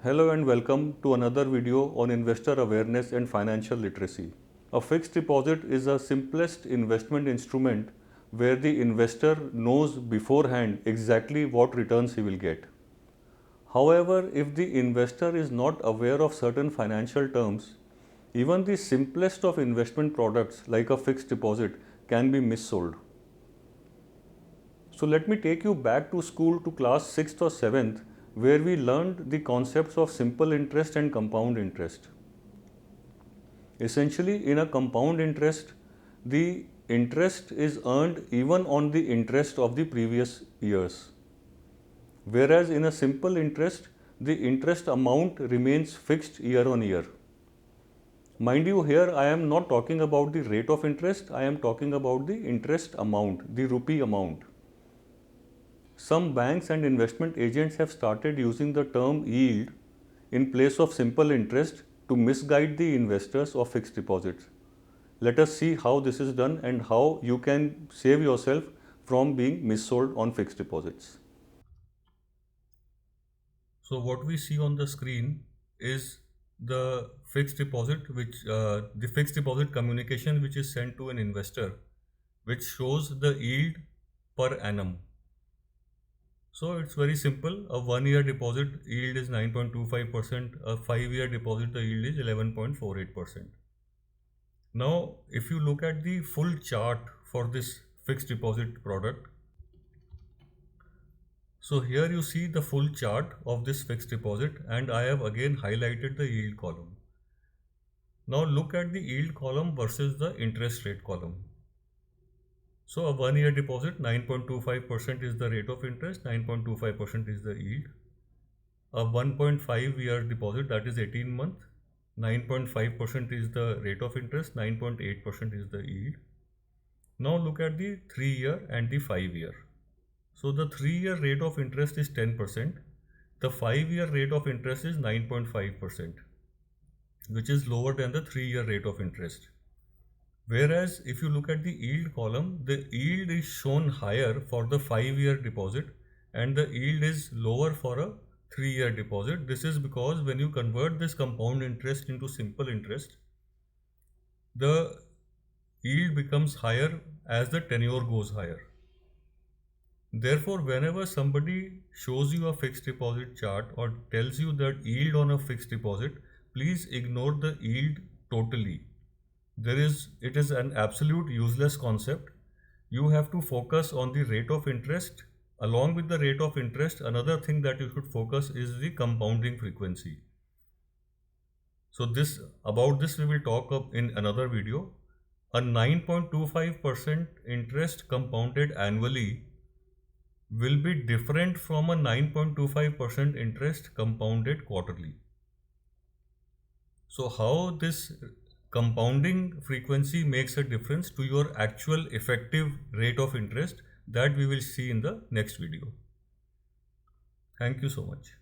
Hello and welcome to another video on investor awareness and financial literacy. A fixed deposit is the simplest investment instrument where the investor knows beforehand exactly what returns he will get. However, if the investor is not aware of certain financial terms, even the simplest of investment products like a fixed deposit can be missold. So let me take you back to school to class 6th or 7th where we learned the concepts of simple interest and compound interest. Essentially, in a compound interest, the interest is earned even on the interest of the previous years. Whereas in a simple interest, the interest amount remains fixed year on year. Mind you, here I am not talking about the rate of interest, I am talking about the interest amount, the rupee amount. Some banks and investment agents have started using the term yield in place of simple interest to misguide the investors of fixed deposits. Let us see how this is done and how you can save yourself from being missold on fixed deposits. So what we see on the screen is the fixed deposit the fixed deposit communication which is sent to an investor, which shows the yield per annum. So it's very simple. A 1 year deposit yield is 9.25%. A 5 year deposit, the yield is 11.48%. Now, if you look at the full chart for this fixed deposit product, so here you see the full chart of this fixed deposit, and I have again highlighted the yield column. Now look at the yield column versus the interest rate column. So a 1 year deposit, 9.25% is the rate of interest, 9.25% is the yield. A 1.5 year deposit, that is 18 month, 9.5% is the rate of interest, 9.8% is the yield. Now look at the 3 year and the 5 year. So the 3 year rate of interest is 10%, the 5 year rate of interest is 9.5%, which is lower than the 3 year rate of interest. Whereas if you look at the yield column, the yield is shown higher for the 5 year deposit and the yield is lower for a 3 year deposit. This is because when you convert this compound interest into simple interest, the yield becomes higher as the tenure goes higher. Therefore, whenever somebody shows you a fixed deposit chart or tells you that yield on a fixed deposit, please ignore the yield totally. It is an absolute useless concept. You have to focus on the rate of interest. Along with the rate of interest, another thing that you should focus is the compounding frequency. So about this we will talk in another video. A 9.25% interest compounded annually will be different from a 9.25% interest compounded quarterly. So how this compounding frequency makes a difference to your actual effective rate of interest, that we will see in the next video. Thank you so much.